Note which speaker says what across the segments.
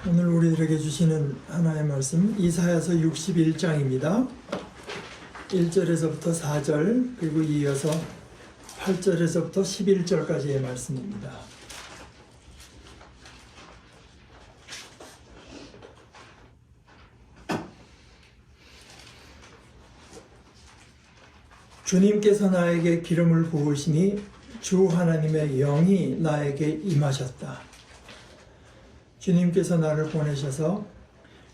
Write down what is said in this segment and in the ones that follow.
Speaker 1: 오늘 우리들에게 주시는 하나의 말씀 이사야서 61장입니다. 1절에서부터 4절 그리고 이어서 8절에서부터 11절까지의 말씀입니다. 주님께서 나에게 기름을 부으시니 주 하나님의 영이 나에게 임하셨다. 주님께서 나를 보내셔서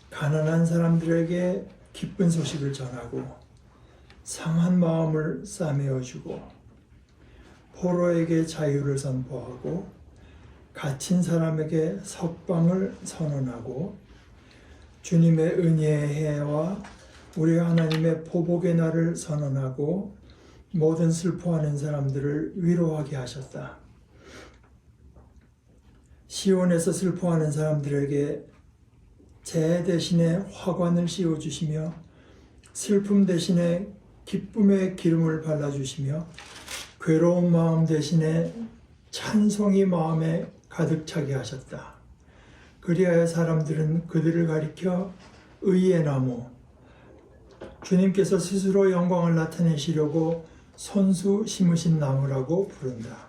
Speaker 1: 가난한 사람들에게 기쁜 소식을 전하고 상한 마음을 싸매어주고 포로에게 자유를 선포하고 갇힌 사람에게 석방을 선언하고 주님의 은혜의 해와 우리 하나님의 보복의 날을 선언하고 모든 슬퍼하는 사람들을 위로하게 하셨다. 시온에서 슬퍼하는 사람들에게 재 대신에 화관을 씌워주시며 슬픔 대신에 기쁨의 기름을 발라주시며 괴로운 마음 대신에 찬송이 마음에 가득 차게 하셨다. 그리하여 사람들은 그들을 가리켜 의의 나무, 주님께서 스스로 영광을 나타내시려고 손수 심으신 나무라고 부른다.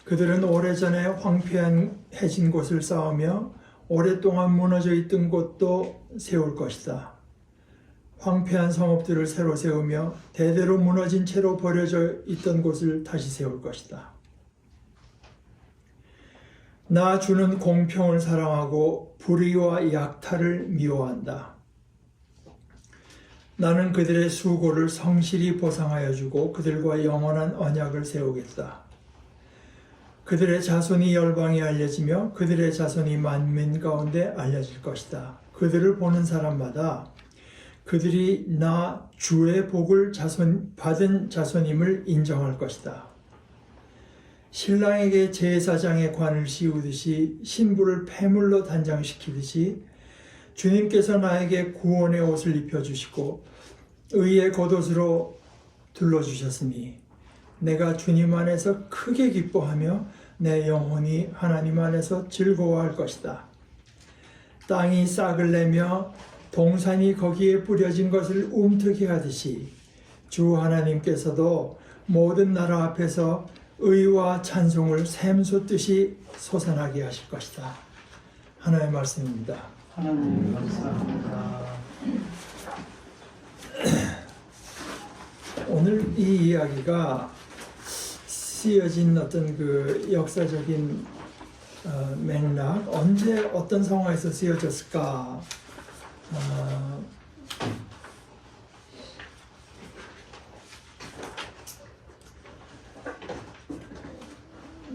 Speaker 1: 그들은 오래전에 황폐해진 곳을 쌓으며 오랫동안 무너져 있던 곳도 세울 것이다. 황폐한 성읍들을 새로 세우며 대대로 무너진 채로 버려져 있던 곳을 다시 세울 것이다. 나 주는 공평을 사랑하고 불의와 약탈을 미워한다. 나는 그들의 수고를 성실히 보상하여 주고 그들과 영원한 언약을 세우겠다. 그들의 자손이 열방에 알려지며 그들의 자손이 만민 가운데 알려질 것이다. 그들을 보는 사람마다 그들이 나 주의 복을 받은 자손임을 인정할 것이다. 신랑에게 제사장의 관을 씌우듯이 신부를 폐물로 단장시키듯이 주님께서 나에게 구원의 옷을 입혀주시고 의의 겉옷으로 둘러주셨으니 내가 주님 안에서 크게 기뻐하며 내 영혼이 하나님 안에서 즐거워할 것이다. 땅이 싹을 내며 동산이 거기에 뿌려진 것을 움트게 하듯이 주 하나님께서도 모든 나라 앞에서 의와 찬송을 샘솟듯이 솟아나게 하실 것이다. 하나의 말씀입니다.
Speaker 2: 하나님 감사합니다.
Speaker 1: 오늘 이 이야기가 쓰여진 어떤 그 역사적인 맥락, 언제 어떤 상황에서 쓰여졌을까?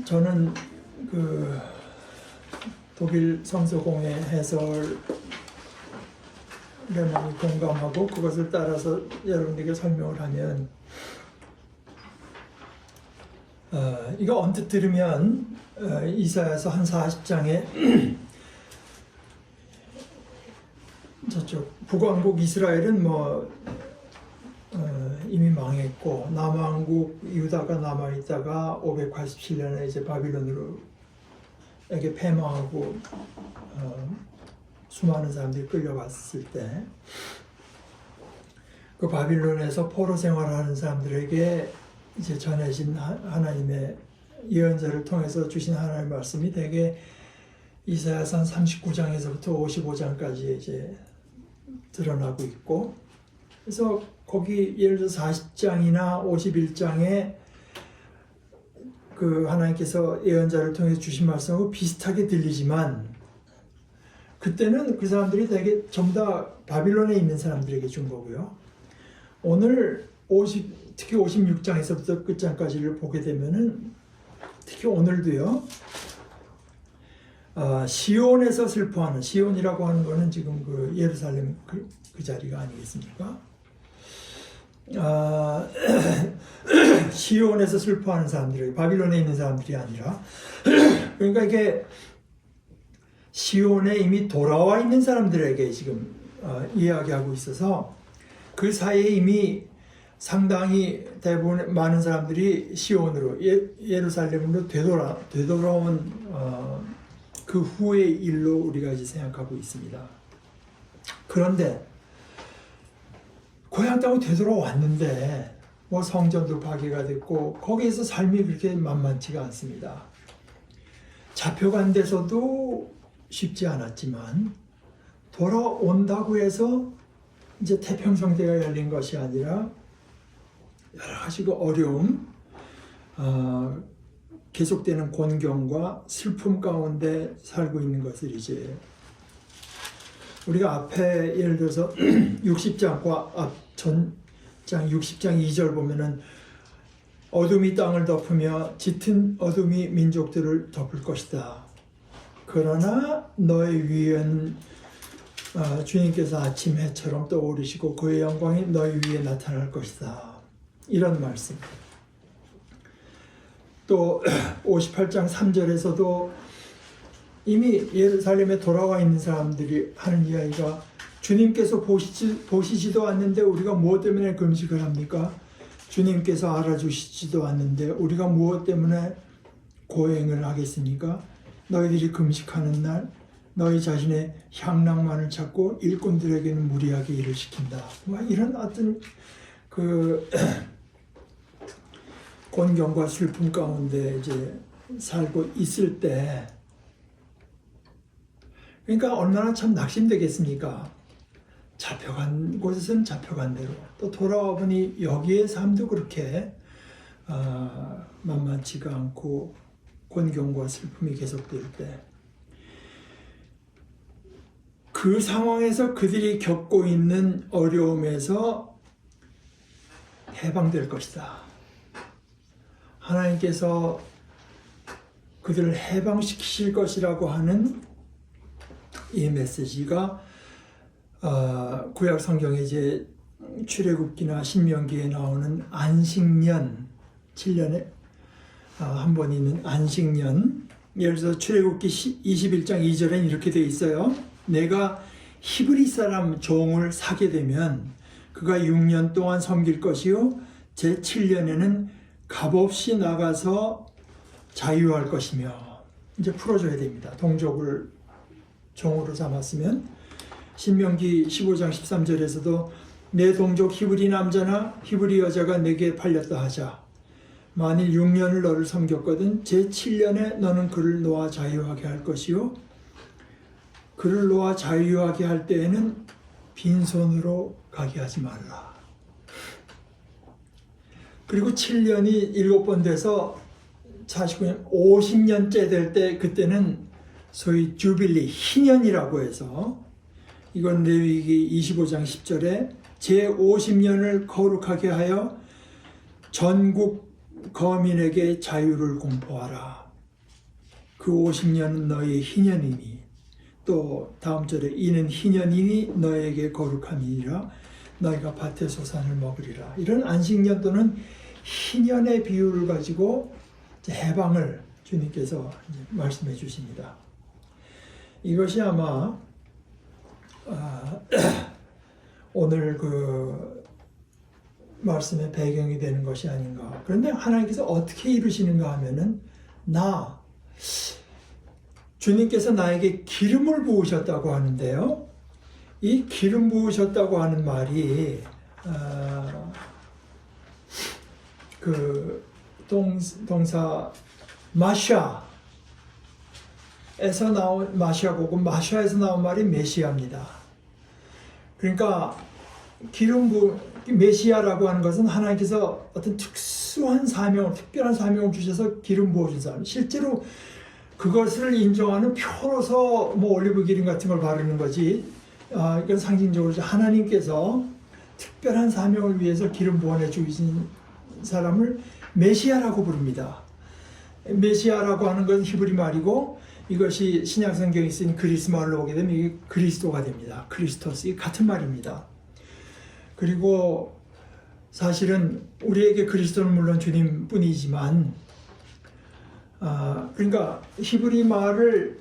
Speaker 1: 저는 그 독일 성서공회 해설에 많이 공감하고 그것을 따라서 여러분에게 설명을 하면 이거 언뜻 들으면 이사야서 한 40장에 저쪽 북왕국 이스라엘은 이미 망했고 남왕국 유다가 남아있다가 587년에 이제 바빌론으로에게 패망하고 수많은 사람들이 끌려갔을 때 그 바빌론에서 포로 생활하는 사람들에게 이제 전해진 하나님의 예언자를 통해서 주신 하나님의 말씀이 대개 이사야서 39장에서부터 55장까지 이제 드러나고 있고, 그래서 거기 예를 들어 40장이나 51장에 그 하나님께서 예언자를 통해서 주신 말씀하고 비슷하게 들리지만 그때는 그 사람들이 대개 전부 다 바빌론에 있는 사람들에게 준 거고요. 오늘 특히 56장에서부터 끝장까지를 보게 되면은 특히 오늘도요. 시온에서 슬퍼하는, 시온이라고 하는 거는 지금 그 예루살렘 그 자리가 아니겠습니까? 시온에서 슬퍼하는 사람들에게, 바빌론에 있는 사람들이 아니라 그러니까 이게 시온에 이미 돌아와 있는 사람들에게 지금 이야기하고 있어서 그 사이에 이미 상당히 대부분 많은 사람들이 시온으로 예루살렘으로 되돌아온 그 후의 일로 우리가 이제 생각하고 있습니다. 그런데 고향 땅으로 되돌아왔는데 뭐 성전도 파괴가 됐고 거기에서 삶이 그렇게 만만치가 않습니다. 잡혀간 데서도 쉽지 않았지만 돌아온다고 해서 이제 태평성대가 열린 것이 아니라 여러 가지 그 어려움, 계속되는 곤경과 슬픔 가운데 살고 있는 것을 이제 우리가 앞에 예를 들어서 60장과 앞 전장 60장 2절 보면은 어둠이 땅을 덮으며 짙은 어둠이 민족들을 덮을 것이다. 그러나 너의 위엔 주님께서 아침 해처럼 떠오르시고 그의 영광이 너희 위에 나타날 것이다. 이런 말씀. 또 58장 3절에서도 이미 예루살렘에 돌아와 있는 사람들이 하는 이야기가 주님께서 보시지도 않는데 우리가 무엇 때문에 금식을 합니까? 주님께서 알아주시지도 않는데 우리가 무엇 때문에 고행을 하겠습니까? 너희들이 금식하는 날 너희 자신의 향락만을 찾고 일꾼들에게는 무리하게 일을 시킨다. 뭐 이런 어떤 그 곤경과 슬픔 가운데 이제 살고 있을 때, 그러니까 얼마나 참 낙심되겠습니까? 잡혀간 곳에서는 잡혀간 대로, 또 돌아와 보니 여기의 삶도 그렇게 만만치가 않고 곤경과 슬픔이 계속될 때, 그 상황에서 그들이 겪고 있는 어려움에서 해방될 것이다. 하나님께서 그들을 해방시키실 것이라고 하는 이 메시지가 구약 성경에 이제 출애굽기나 신명기에 나오는 안식년, 7년에 한 번 있는 안식년, 예를 들어서 출애굽기 21장 2절엔 이렇게 되어 있어요. 내가 히브리 사람 종을 사게 되면 그가 6년 동안 섬길 것이요 제 7년에는 값없이 나가서 자유할 것이며, 이제 풀어줘야 됩니다. 동족을 종으로 삼았으면. 신명기 15장 13절에서도 내 동족 히브리 남자나 히브리 여자가 내게 팔렸다 하자. 만일 6년을 너를 섬겼거든 제 7년에 너는 그를 놓아 자유하게 할 것이요 그를 놓아 자유하게 할 때에는 빈손으로 가게 하지 말라. 그리고 7년이 7번 돼서 49년, 50년째 될 때, 그때는 소위 주빌리, 희년이라고 해서, 이건 레위기 25장 10절에 제50년을 거룩하게 하여 전국 거민에게 자유를 공포하라. 그 50년은 너희 희년이니, 또 다음 절에 이는 희년이니 너에게 거룩함이니라. 너희가 밭의 소산을 먹으리라. 이런 안식년 또는 희년의 비유를 가지고 해방을 주님께서 말씀해 주십니다. 이것이 아마 오늘 그 말씀의 배경이 되는 것이 아닌가. 그런데 하나님께서 어떻게 이루시는가 하면은 주님께서 나에게 기름을 부으셨다고 하는데요. 이 기름 부으셨다고 하는 말이 그 동사 마샤에서 나온 마샤고 마샤에서 나온 말이 메시아입니다. 그러니까 메시아라고 하는 것은 하나님께서 어떤 특별한 사명을 주셔서 기름 부어준 사람. 실제로 그것을 인정하는 표로서 뭐 올리브 기름 같은 걸 바르는 거지. 이건 상징적으로 하나님께서 특별한 사명을 위해서 기름 부어내 주신 사람을 메시아라고 부릅니다. 메시아라고 하는 것은 히브리 말이고, 이것이 신약 성경에 쓰인 그리스 말로 오게 되면 이게 그리스도가 됩니다. 크리스토스, 이 같은 말입니다. 그리고 사실은 우리에게 그리스도는 물론 주님뿐이지만, 그러니까 히브리 말을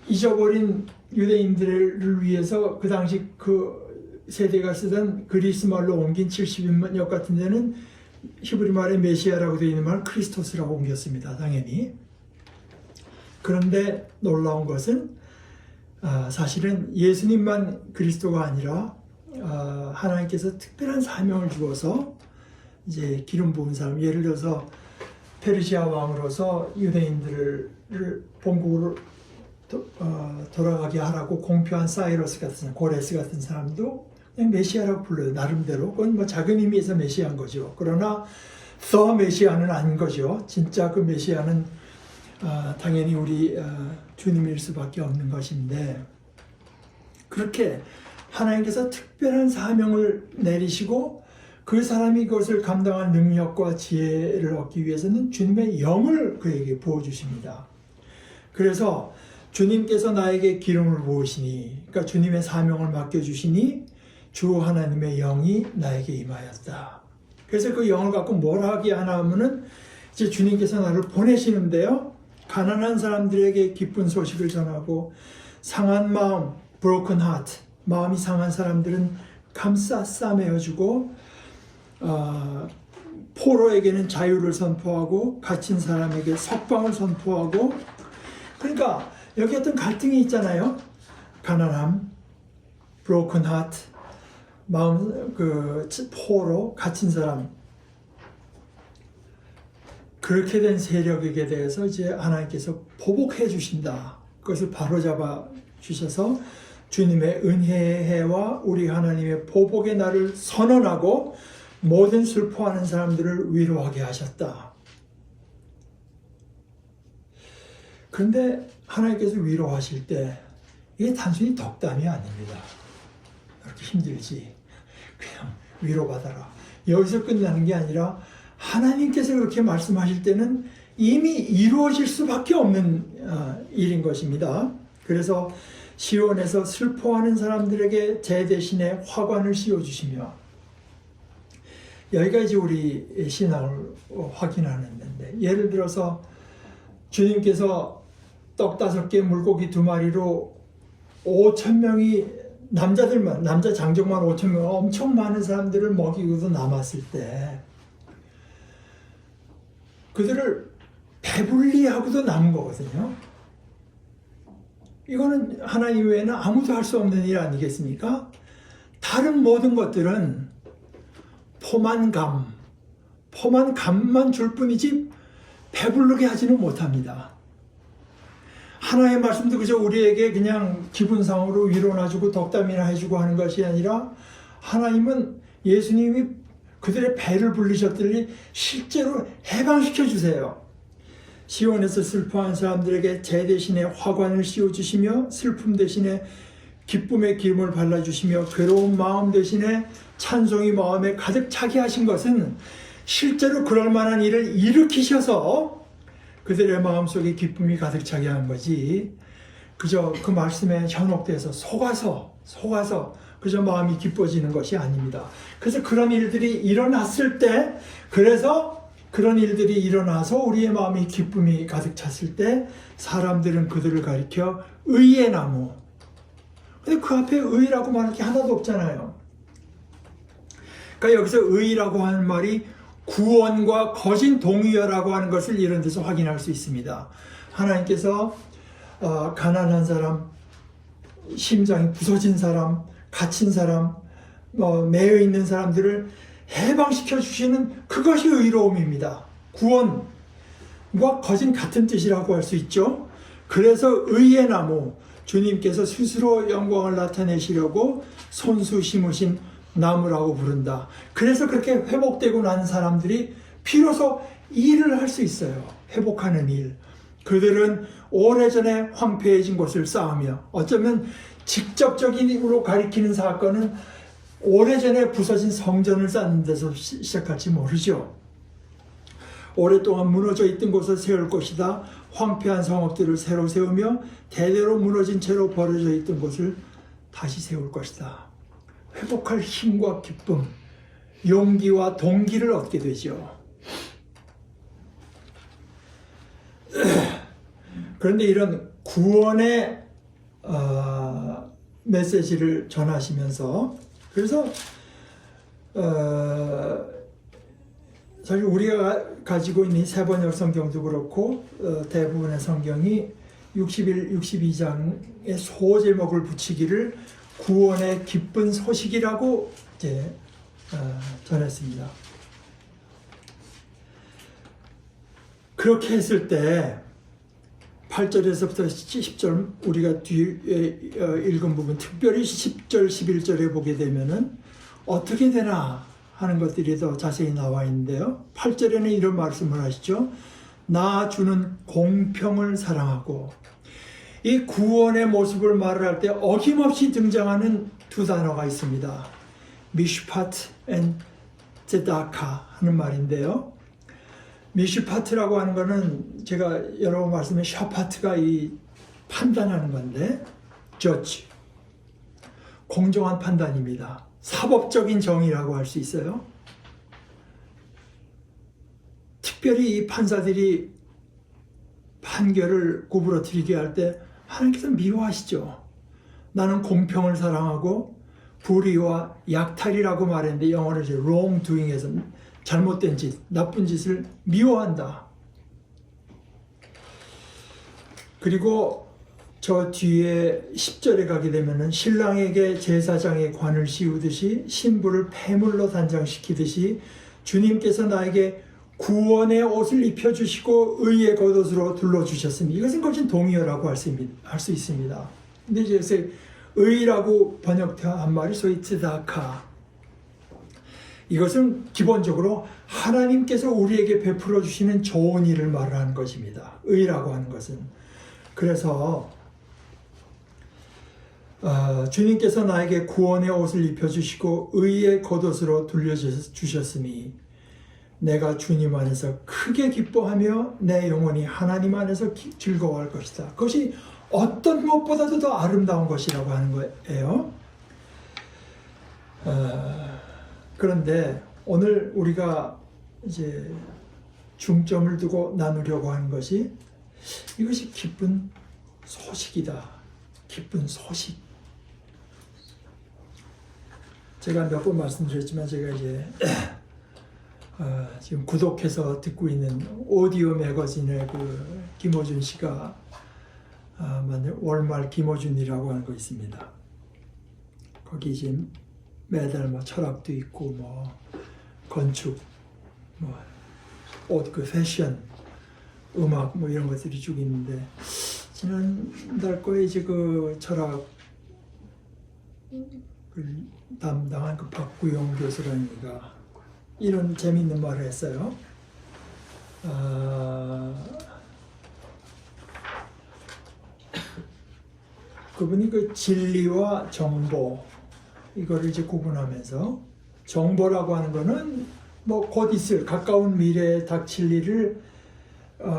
Speaker 1: 잊어버린 유대인들을 위해서 그 당시 그 세대가 쓰던 그리스 말로 옮긴 70인역 같은 데는 히브리 말의 메시아라고 되어 있는 말을 크리스토스라고 옮겼습니다. 당연히. 그런데 놀라운 것은 사실은 예수님만 그리스도가 아니라 하나님께서 특별한 사명을 주어서 이제 기름 부은 사람, 예를 들어서 페르시아 왕으로서 유대인들을 본국으로 돌아가게 하라고 공표한 사이러스 같은, 고레스 같은 사람도 그냥 메시아라고 불러요. 나름대로. 그건 뭐 작은 의미에서 메시아인 거죠. 그러나 더 메시아는 아닌 거죠. 진짜 그 메시아는 당연히 우리 주님일 수밖에 없는 것인데, 그렇게 하나님께서 특별한 사명을 내리시고 그 사람이 그것을 감당할 능력과 지혜를 얻기 위해서는 주님의 영을 그에게 부어주십니다. 그래서 주님께서 나에게 기름을 부으시니, 그러니까 주님의 사명을 맡겨주시니 주 하나님의 영이 나에게 임하였다. 그래서 그 영을 갖고 뭘 하게 하나 하면은 이제 주님께서 나를 보내시는데요. 가난한 사람들에게 기쁜 소식을 전하고, 상한 마음, broken heart, 마음이 상한 사람들은 싸매어주고, 포로에게는 자유를 선포하고, 갇힌 사람에게 석방을 선포하고. 그러니까 여기 어떤 갈등이 있잖아요. 가난함, broken heart, 마음, 포로, 갇힌 사람. 그렇게 된 세력에게 대해서 이제 하나님께서 보복해 주신다. 그것을 바로잡아 주셔서 주님의 은혜의 해와 우리 하나님의 보복의 날을 선언하고 모든 슬퍼하는 사람들을 위로하게 하셨다. 그런데 하나님께서 위로하실 때 이게 단순히 덕담이 아닙니다. 그렇게 힘들지. 그냥 위로받아라. 여기서 끝나는 게 아니라 하나님께서 그렇게 말씀하실 때는 이미 이루어질 수밖에 없는 일인 것입니다. 그래서 시온에서 슬퍼하는 사람들에게 제 대신에 화관을 씌워주시며, 여기가 이제 우리 신앙을 확인하는 데인데, 예를 들어서 주님께서 떡 5개 물고기 2마리로 5,000명이 남자들만, 남자 장정만 5,000명, 엄청 많은 사람들을 먹이고도 남았을 때 그들을 배불리하고도 남은 거거든요. 이거는 하나님 외에는 아무도 할 수 없는 일 아니겠습니까? 다른 모든 것들은 포만감만 줄 뿐이지 배부르게 하지는 못합니다. 하나의 말씀도 그저 우리에게 그냥 기분상으로 위로나 주고 덕담이나 해주고 하는 것이 아니라, 하나님은 예수님이 그들의 배를 불리셨더니 실제로 해방시켜 주세요. 시온에서 슬퍼한 사람들에게 제 대신에 화관을 씌워주시며, 슬픔 대신에 기쁨의 기름을 발라주시며, 괴로운 마음 대신에 찬송이 마음에 가득 차게 하신 것은 실제로 그럴 만한 일을 일으키셔서 그들의 마음속에 기쁨이 가득 차게 한 거지, 그저 그 말씀에 현혹돼서 속아서 그저 마음이 기뻐지는 것이 아닙니다. 그래서 그런 일들이 일어났을 때, 그래서 그런 일들이 일어나서 우리의 마음이 기쁨이 가득 찼을 때 사람들은 그들을 가리켜 의의 나무. 근데 그 앞에 의라고 말할 게 하나도 없잖아요. 그러니까 여기서 의라고 하는 말이 구원과 거진 동의어라고 하는 것을 이런 데서 확인할 수 있습니다. 하나님께서 가난한 사람, 심장이 부서진 사람, 갇힌 사람, 매여 있는 사람들을 해방시켜 주시는 그것이 의로움입니다. 구원과 거진 같은 뜻이라고 할 수 있죠. 그래서 의의 나무, 주님께서 스스로 영광을 나타내시려고 손수 심으신 나무라고 부른다. 그래서 그렇게 회복되고 난 사람들이 비로소 일을 할 수 있어요. 회복하는 일. 그들은 오래전에 황폐해진 곳을 쌓으며, 어쩌면 직접적으로 가리키는 사건은 오래전에 부서진 성전을 쌓는 데서 시작할지 모르죠. 오랫동안 무너져 있던 곳을 세울 것이다. 황폐한 성읍들을 새로 세우며 대대로 무너진 채로 버려져 있던 곳을 다시 세울 것이다. 회복할 힘과 기쁨, 용기와 동기를 얻게 되죠. 그런데 이런 구원의 메시지를 전하시면서, 그래서 사실 우리가 가지고 있는 세번역 성경도 그렇고 대부분의 성경이 61, 62장의 소제목을 붙이기를 구원의 기쁜 소식이라고 이제 전했습니다. 그렇게 했을 때 8절에서부터 10절 우리가 뒤에 읽은 부분 특별히 10절 11절에 보게 되면은 어떻게 되나 하는 것들이 더 자세히 나와 있는데요. 8절에는 이런 말씀을 하시죠. 나 주는 공평을 사랑하고, 이 구원의 모습을 말을 할 때 어김없이 등장하는 두 단어가 있습니다. 미슈파트 앤 제다카 하는 말인데요. 미슈파트라고 하는 거는 제가 여러 번 말씀해 샤파트가 이 판단하는 건데, 저지 공정한 판단입니다. 사법적인 정의라고 할 수 있어요. 특별히 이 판사들이 판결을 구부러뜨리게 할 때 하나님께서 미워하시죠. 나는 공평을 사랑하고 불의와 약탈이라고 말했는데 영어로 이제 wrongdoing에서 잘못된 짓, 나쁜 짓을 미워한다. 그리고 저 뒤에 10절에 가게 되면은 신랑에게 제사장의 관을 씌우듯이 신부를 폐물로 단장시키듯이 주님께서 나에게 구원의 옷을 입혀주시고 의의 겉옷으로 둘러주셨습니다. 이것은 거진 동의어라고 할 수 있습니다. 근데 이제 의라고 번역한 말이 소위 츠다카. 이것은 기본적으로 하나님께서 우리에게 베풀어 주시는 좋은 일을 말하는 것입니다. 의라고 하는 것은. 그래서 주님께서 나에게 구원의 옷을 입혀주시고 의의 겉옷으로 둘러주셨으니 내가 주님 안에서 크게 기뻐하며 내 영혼이 하나님 안에서 즐거워할 것이다. 그것이 어떤 것보다도 더 아름다운 것이라고 하는 거예요. 그런데 오늘 우리가 이제 중점을 두고 나누려고 하는 것이 이것이 기쁜 소식이다. 기쁜 소식. 제가 몇 번 말씀드렸지만 제가 이제 지금 구독해서 듣고 있는 오디오 매거진의 그 김호준 씨가 만든 월말 김호준이라고 하는 거 있습니다. 거기 지금 매달 뭐 철학도 있고 뭐 건축, 뭐 옷, 그 패션, 음악 뭐 이런 것들이 쭉 있는데 지난달 거에 이제 그 철학 담당한 그 박구용 교수라니까 이런 재미있는 말을 했어요. 그분이 그 진리와 정보 이거를 이제 구분하면서 정보라고 하는 거는 뭐 곧 있을 가까운 미래에 닥칠 일을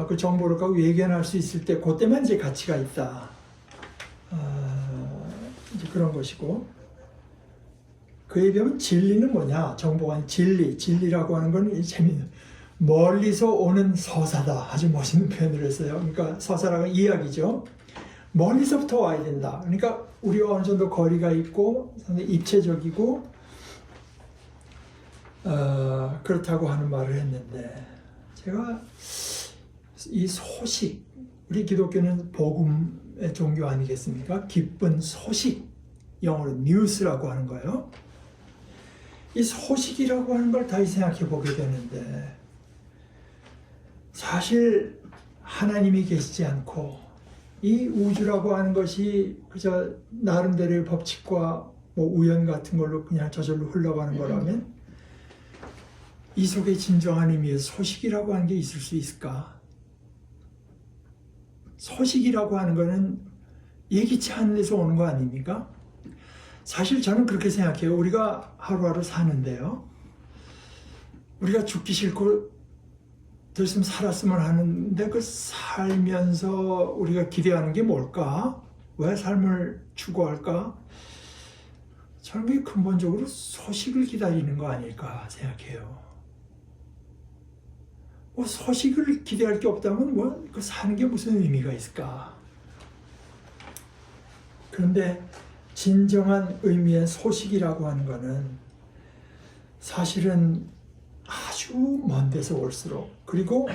Speaker 1: 그 정보를 갖고 예견할 수 있을 때 그때만 이제 가치가 있다. 이제 그런 것이고 그에 비하면 진리는 뭐냐? 정보가 아닌 진리라고 하는 건 재미있는 멀리서 오는 서사다. 아주 멋있는 표현을 했어요. 그러니까 서사라는 이야기죠. 멀리서부터 와야 된다. 그러니까 우리가 어느 정도 거리가 있고 상당히 입체적이고 그렇다고 하는 말을 했는데 제가 이 소식, 우리 기독교는 복음의 종교 아니겠습니까? 기쁜 소식, 영어로 뉴스라고 하는 거예요. 이 소식이라고 하는 걸 다시 생각해 보게 되는데 사실 하나님이 계시지 않고 이 우주라고 하는 것이 그저 나름대로의 법칙과 뭐 우연 같은 걸로 그냥 저절로 흘러가는 거라면 이 속에 진정한 의미의 소식이라고 하는 게 있을 수 있을까? 소식이라고 하는 거는 예기치 않은 데서 오는 거 아닙니까? 사실 저는 그렇게 생각해요. 우리가 하루하루 사는데요. 우리가 죽기 싫고 더 있으면 살았으면 하는데 그 살면서 우리가 기대하는 게 뭘까? 왜 삶을 추구할까? 저는 그게 근본적으로 소식을 기다리는 거 아닐까 생각해요. 뭐 소식을 기대할 게 없다면 뭐 그 사는 게 무슨 의미가 있을까? 그런데 진정한 의미의 소식이라고 하는 것은 사실은 아주 먼 데서 올수록 그리고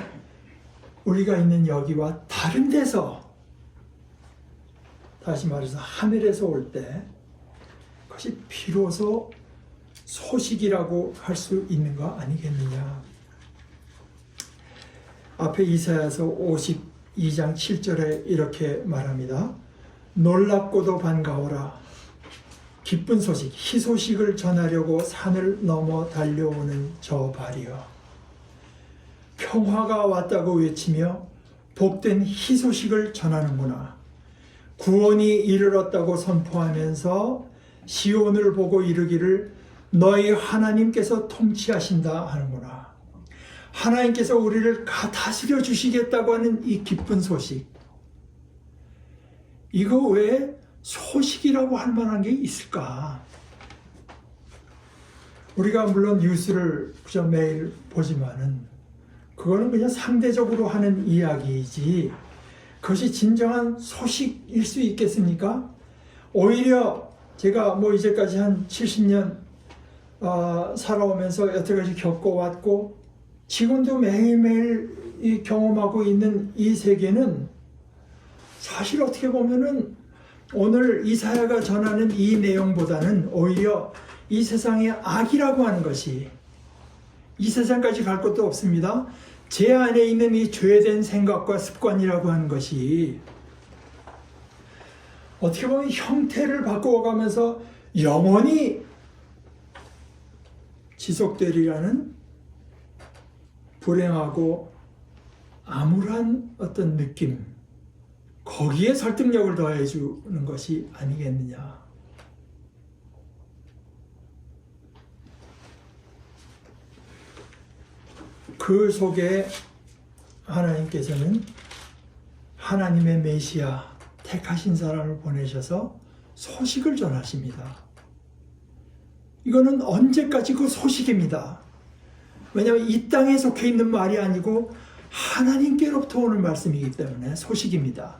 Speaker 1: 우리가 있는 여기와 다른 데서 다시 말해서 하늘에서 올 때 그것이 비로소 소식이라고 할 수 있는 거 아니겠느냐. 앞에 이사야서 52장 7절에 이렇게 말합니다. 놀랍고도 반가워라. 기쁜 소식, 희소식을 전하려고 산을 넘어 달려오는 저 발이여. 평화가 왔다고 외치며 복된 희소식을 전하는구나. 구원이 이르렀다고 선포하면서 시온을 보고 이르기를 너희 하나님께서 통치하신다 하는구나. 하나님께서 우리를 다스려 주시겠다고 하는 이 기쁜 소식. 이거 왜 소식이라고 할 만한 게 있을까? 우리가 물론 뉴스를 그저 매일 보지만은 그거는 그냥 상대적으로 하는 이야기이지 그것이 진정한 소식일 수 있겠습니까? 오히려 제가 뭐 이제까지 한 70년 살아오면서 여태까지 겪어왔고 지금도 매일매일 경험하고 있는 이 세계는 사실 어떻게 보면은 오늘 이사야가 전하는 이 내용보다는 오히려 이 세상의 악이라고 하는 것이 이 세상까지 갈 것도 없습니다. 제 안에 있는 이 죄된 생각과 습관이라고 하는 것이 어떻게 보면 형태를 바꾸어가면서 영원히 지속되리라는 불행하고 암울한 어떤 느낌, 거기에 설득력을 더해 주는 것이 아니겠느냐. 그 속에 하나님께서는 하나님의 메시아 택하신 사람을 보내셔서 소식을 전하십니다. 이거는 언제까지 그 소식입니다. 왜냐하면 이 땅에 속해 있는 말이 아니고 하나님께로부터 오는 말씀이기 때문에 소식입니다.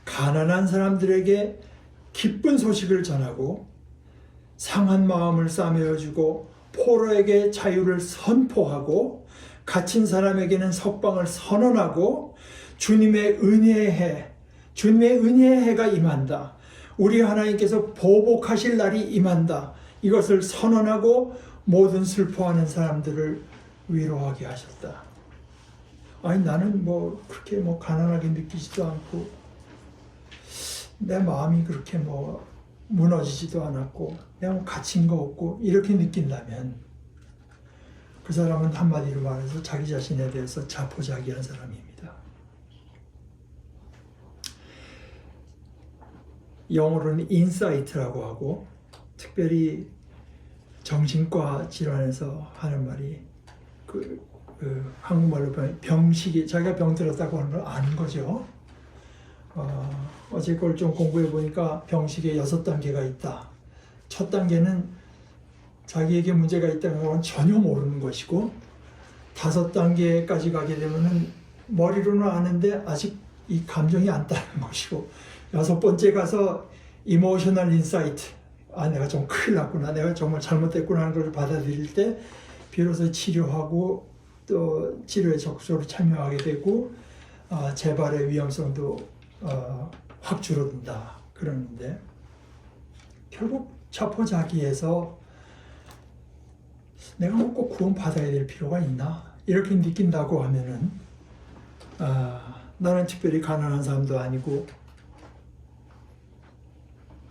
Speaker 1: 가난한 사람들에게 기쁜 소식을 전하고 상한 마음을 싸매어주고 포로에게 자유를 선포하고 갇힌 사람에게는 석방을 선언하고 주님의 은혜의 해가 임한다. 우리 하나님께서 보복하실 날이 임한다. 이것을 선언하고 모든 슬퍼하는 사람들을 위로하게 하셨다. 아니 나는 뭐 그렇게 뭐 가난하게 느끼지도 않고 내 마음이 그렇게 뭐 무너지지도 않았고 내가 뭐 갇힌 거 없고 이렇게 느낀다면 그 사람은 한마디로 말해서 자기 자신에 대해서 자포자기한 사람입니다. 영어로는 인사이트라고 하고 특별히 정신과 질환에서 하는 말이 한국말로 병식이 자기가 병들었다고 하는 걸 아는 거죠. 어제 걸 좀 공부해 보니까 병식에 6단계가 있다. 첫 단계는 자기에게 문제가 있다는 건 전혀 모르는 것이고 5단계까지 가게 되면은 머리로는 아는데 아직 이 감정이 안 따르는 것이고 6번째 가서 이모셔널 인사이트, 내가 좀 큰일 났구나, 내가 정말 잘못됐구나 하는 걸 받아들일 때 비로소 치료하고 또 치료에 적극적으로 참여하게 되고 재발의 위험성도 확 줄어든다 그러는데 결국 자포자기해서 내가 뭐 꼭 구원 받아야 될 필요가 있나 이렇게 느낀다고 하면은 나는 특별히 가난한 사람도 아니고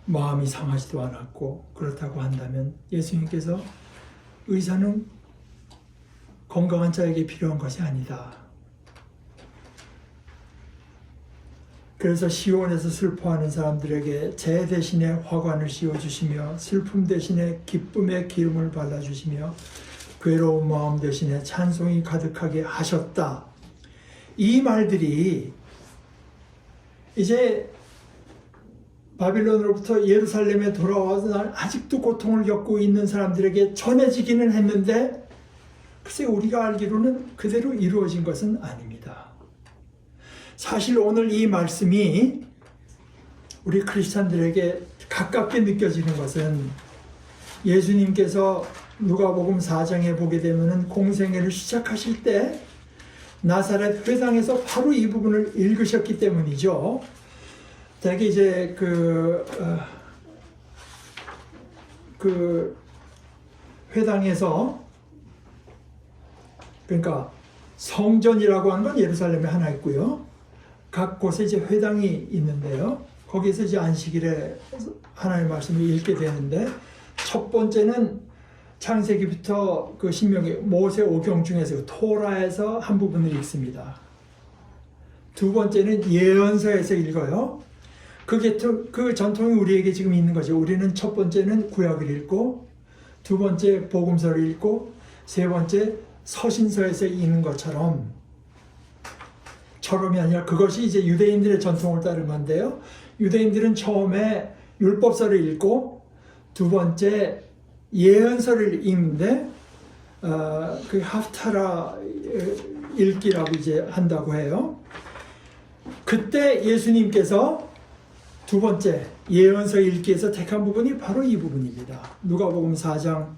Speaker 1: 마음이 상하지도 않았고 그렇다고 한다면 예수님께서 의사는 건강한 자에게 필요한 것이 아니다. 그래서 시온에서 슬퍼하는 사람들에게 재 대신에 화관을 씌워주시며 슬픔 대신에 기쁨의 기름을 발라주시며 괴로운 마음 대신에 찬송이 가득하게 하셨다. 이 말들이 이제 바빌론으로부터 예루살렘에 돌아와서 아직도 고통을 겪고 있는 사람들에게 전해지기는 했는데 글쎄 우리가 알기로는 그대로 이루어진 것은 아닙니다. 사실 오늘 이 말씀이 우리 크리스찬들에게 가깝게 느껴지는 것은 예수님께서 누가복음 4장에 보게 되면 공생애를 시작하실 때 나사렛 회당에서 바로 이 부분을 읽으셨기 때문이죠. 되게 이제 그 회당에서, 그러니까 성전이라고 하는 건 예루살렘에 하나 있고요. 각 곳에 이제 회당이 있는데요. 거기서 이제 안식일에 하나님의 말씀을 읽게 되는데, 첫 번째는 창세기부터 그 신명기 모세 오경 중에서 토라에서 한 부분을 읽습니다. 두 번째는 예언서에서 읽어요. 그 전통이 우리에게 지금 있는 거죠. 우리는 첫 번째는 구약을 읽고, 두 번째 복음서를 읽고, 세 번째 서신서에서 읽는 것처럼, 처럼이 아니라 그것이 이제 유대인들의 전통을 따른 건데요. 유대인들은 처음에 율법서를 읽고, 두 번째 예언서를 읽는데, 그 하프타라 읽기라고 이제 한다고 해요. 그때 예수님께서 두 번째 예언서 읽기에서 택한 부분이 바로 이 부분입니다. 누가복음 4장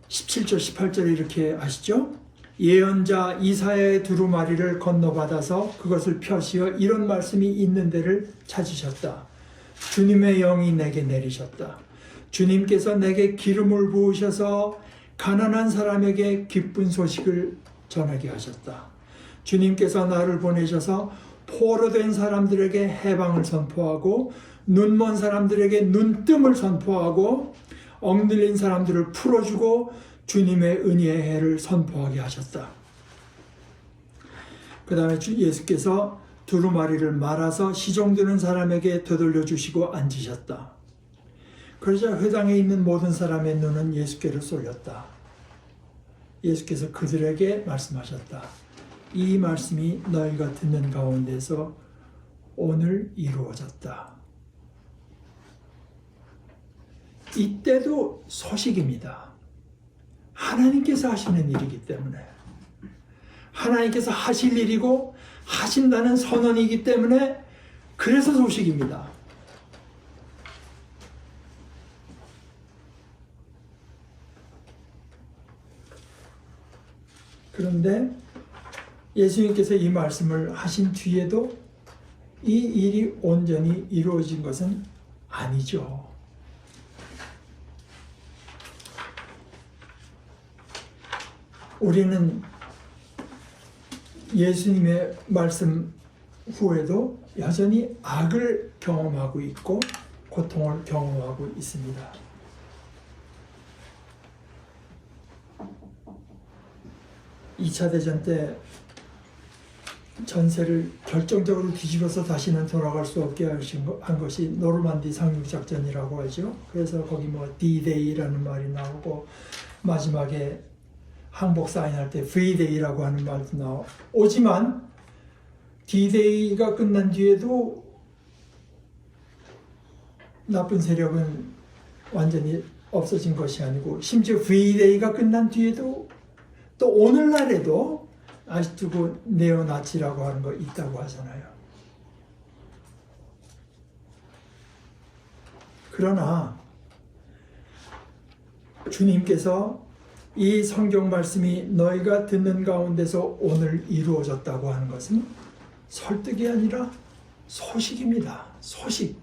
Speaker 1: 17절 18절에 이렇게 아시죠? 예언자 이사야의 두루마리를 건너받아서 그것을 펴시어 이런 말씀이 있는 데를 찾으셨다. 주님의 영이 내게 내리셨다. 주님께서 내게 기름을 부으셔서 가난한 사람에게 기쁜 소식을 전하게 하셨다. 주님께서 나를 보내셔서 포로된 사람들에게 해방을 선포하고, 눈먼 사람들에게 눈뜸을 선포하고, 억눌린 사람들을 풀어주고 주님의 은혜의 해를 선포하게 하셨다. 그 다음에 예수께서 두루마리를 말아서 시종드는 사람에게 되돌려 주시고 앉으셨다. 그러자 회당에 있는 모든 사람의 눈은 예수께로 쏠렸다. 예수께서 그들에게 말씀하셨다. 이 말씀이 너희가 듣는 가운데서 오늘 이루어졌다. 이때도 소식입니다. 하나님께서 하시는 일이기 때문에, 하나님께서 하실 일이고 하신다는 선언이기 때문에, 그래서 소식입니다. 그런데 예수님께서 이 말씀을 하신 뒤에도 이 일이 온전히 이루어진 것은 아니죠. 우리는 예수님의 말씀 후에도 여전히 악을 경험하고 있고 고통을 경험하고 있습니다. 이 차 대전 때 전세를 결정적으로 뒤집어서 다시는 돌아갈 수 없게 한 것이 노르만디 상륙작전이라고 하죠. 그래서 거기 뭐 D-Day라는 말이 나오고, 마지막에 항복 사인할 때 V-Day라고 하는 말도 나오지만, D-Day가 끝난 뒤에도 나쁜 세력은 완전히 없어진 것이 아니고, 심지어 V-Day가 끝난 뒤에도 또 오늘날에도 아직도 그 네오나치라고 하는 거 있다고 하잖아요. 그러나 주님께서 이 성경 말씀이 너희가 듣는 가운데서 오늘 이루어졌다고 하는 것은 설득이 아니라 소식입니다. 소식,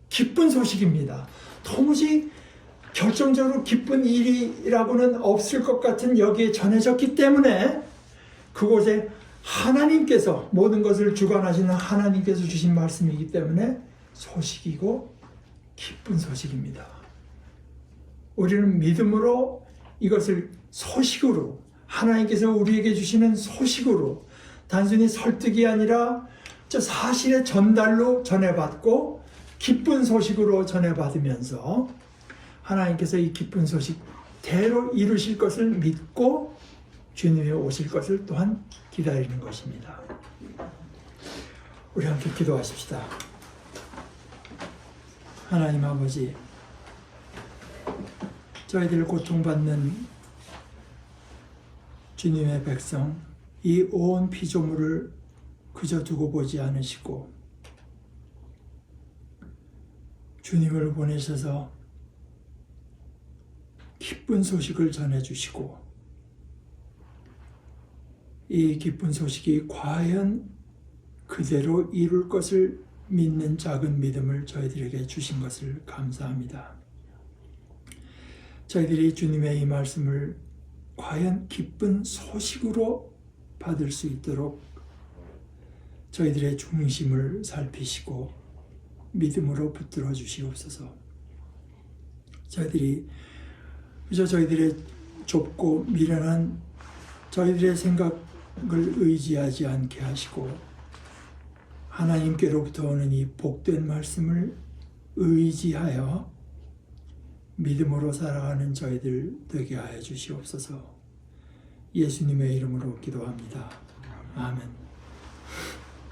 Speaker 1: 기쁜 소식입니다. 도무지 결정적으로 기쁜 일이라고는 없을 것 같은 여기에 전해졌기 때문에, 그곳에 하나님께서, 모든 것을 주관하시는 하나님께서 주신 말씀이기 때문에 소식이고 기쁜 소식입니다. 우리는 믿음으로 이것을 소식으로, 하나님께서 우리에게 주시는 소식으로, 단순히 설득이 아니라 저 사실의 전달로 전해받고 기쁜 소식으로 전해받으면서 하나님께서 이 기쁜 소식 대로 이루실 것을 믿고 주님이 오실 것을 또한 기다리는 것입니다. 우리 함께 기도하십시다. 하나님 아버지, 저희들 고통받는 주님의 백성, 이 온 피조물을 그저 두고 보지 않으시고 주님을 보내셔서 기쁜 소식을 전해주시고, 이 기쁜 소식이 과연 그대로 이룰 것을 믿는 작은 믿음을 저희들에게 주신 것을 감사합니다. 저희들이 주님의 이 말씀을 과연 기쁜 소식으로 받을 수 있도록 저희들의 중심을 살피시고 믿음으로 붙들어 주시옵소서. 저희들이 그저 저희들의 좁고 미련한 저희들의 생각을 의지하지 않게 하시고 하나님께로부터 오는 이 복된 말씀을 의지하여 믿음으로 살아가는 저희들 되게 하여 주시옵소서. 예수님의 이름으로 기도합니다. 아멘.